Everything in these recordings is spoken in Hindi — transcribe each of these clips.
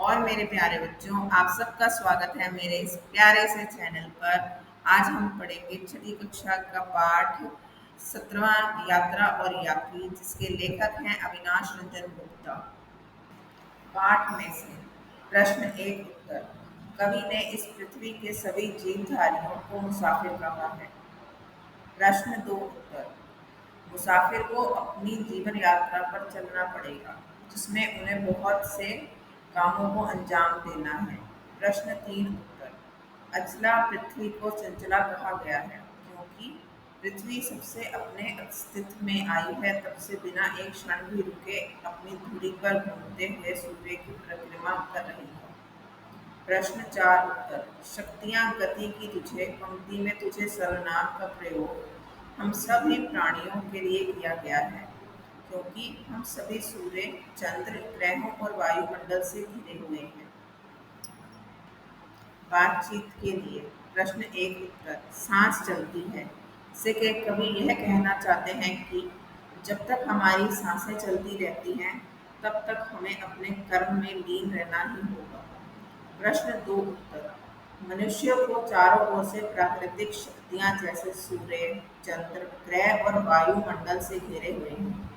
और मेरे प्यारे बच्चों, आप सबका स्वागत है मेरे इस प्यारे से चैनल पर। आज हम पढ़ेंगे छठी कक्षा का पाठ 17वां यात्रा और यात्री, जिसके लेखक हैं अविनाश रंजन गुप्ता। पाठ में से प्रश्न एक उत्तर। कवि ने इस पृथ्वी के सभी जीवधारियों को मुसाफिर कहा है। प्रश्न दो उत्तर। मुसाफिर को अपनी जीवन यात्रा पर चलना पड़ेगा, जिसमें उन्हें बहुत से कामों को अंजाम देना है। प्रश्न तीन उत्तर। अचला पृथ्वी को चंचला कहा गया है, क्योंकि पृथ्वी सबसे अपने अस्तित्व में आई है तब से बिना एक क्षण भी रुके अपनी धुरी पर घूमते हुए सूर्य की परिक्रमा कर रही है। प्रश्न चार उत्तर। शक्तियाँ गति की तुझे, पंक्ति में तुझे सर्वनाम का प्रयोग हम सभी प्राणियों के लिए किया गया है, क्योंकि हम सभी सूर्य, चंद्र, ग्रहों और वायुमंडल से घिरे हुए हैं। बातचीत के लिए प्रश्न एक उत्तर। सांस चलती है से के कवि यह कहना चाहते हैं कि जब तक हमारी सांसें चलती रहती हैं, तब तक हमें अपने कर्म में लीन रहना ही होगा। प्रश्न दो उत्तर। मनुष्य को चारों ओर से प्राकृतिक शक्तियां जैसे सूर्य, चंद्र, ग्रह और वायुमंडल से घिरे हुए हैं।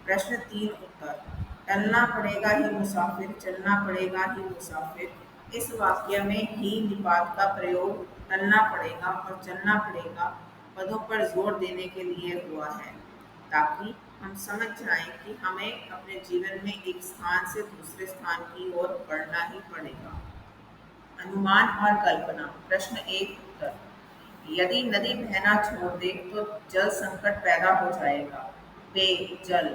प्रश्न तीन उत्तर। टलना पड़ेगा ही मुसाफिर, चलना पड़ेगा ही मुसाफिर। इस वाक्य में ही निपात का प्रयोग टलना पड़ेगा और चलना पड़ेगा पदों पर जोर देने के लिए हुआ है, ताकि हम समझ जाएं कि हमें अपने जीवन में एक स्थान से दूसरे स्थान की ओर बढ़ना ही पड़ेगा। अनुमान और कल्पना। प्रश्न एक उत्तर। यदि नदी बहना छोड़ दे तो जल संकट पैदा हो जाएगा। पेय जल,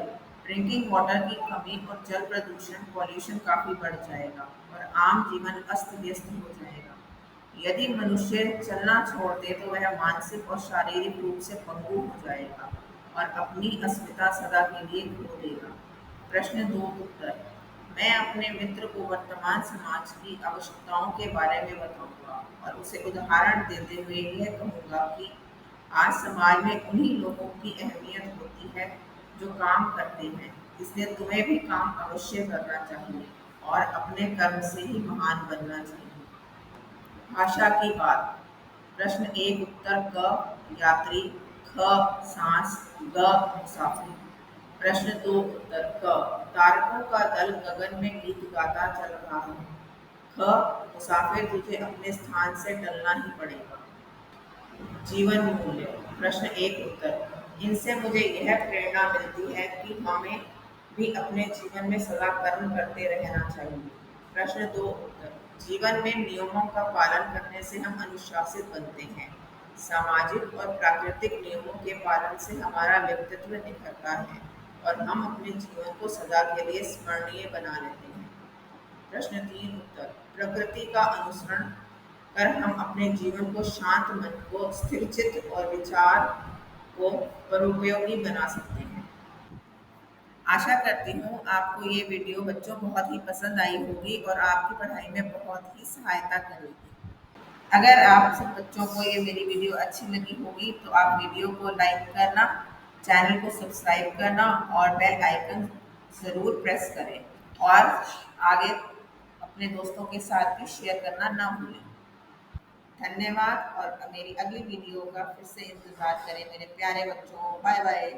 ड्रिंकिंग वाटर की कमी और जल प्रदूषण, पॉल्यूशन काफी बढ़ जाएगा और आम जीवन अस्त व्यस्त हो जाएगा। यदि मनुष्य चलना छोड़ दे तो वह मानसिक और शारीरिक रूप से पंगु हो जाएगा और अपनी अस्मिता सदा के लिए खो देगा। प्रश्न दो उत्तर। मैं अपने मित्र को वर्तमान समाज की आवश्यकताओं के बारे में बताऊंगा और उसे उदाहरण देते हुए यह कहूंगा कि आज समाज में उन्हीं लोगों की अहमियत होती है जो काम करते हैं, इसलिए तुम्हें भी काम अवश्य करना चाहिए और अपने कर्म से ही महान बनना चाहिए। भाषा की बात। प्रश्न एक उत्तर। क यात्री, ख सांस, ग मुसाफिर। प्रश्न दो उत्तर। क तारकों का दल गगन में गीत गाता चल रहा है। ख मुसाफिर, तुझे अपने स्थान से टलना ही पड़ेगा। जीवन मूल्य। प्रश्न एक उत्तर। इनसे मुझे यह प्रेरणा मिलती है कि हमें भी अपने जीवन में सदा कर्म करते रहना चाहिए। प्रश्न दो उत्तर। जीवन में नियमों का पालन करने से हम अनुशासित बनते हैं। सामाजिक और प्राकृतिक नियमों के पालन से हमारा व्यक्तित्व निखरता है और हम अपने जीवन को सदा के लिए स्मरणीय बना लेते हैं। प्रश्न तीन उत्तर। प्रकृति का अनुसरण कर हम अपने जीवन को, शांत मन को, स्थिरचित्त और विचार को परोपयोगी बना सकते हैं। आशा करती हूँ आपको ये वीडियो बच्चों बहुत ही पसंद आई होगी और आपकी पढ़ाई में बहुत ही सहायता करेगी। अगर आप सब बच्चों को ये मेरी वीडियो अच्छी लगी होगी तो आप वीडियो को लाइक करना, चैनल को सब्सक्राइब करना और बेल आइकन ज़रूर प्रेस करें और आगे अपने दोस्तों के साथ भी शेयर करना ना भूलें। धन्यवाद और मेरी अगली वीडियो का फिर से इंतज़ार करें मेरे प्यारे बच्चों। Bye bye.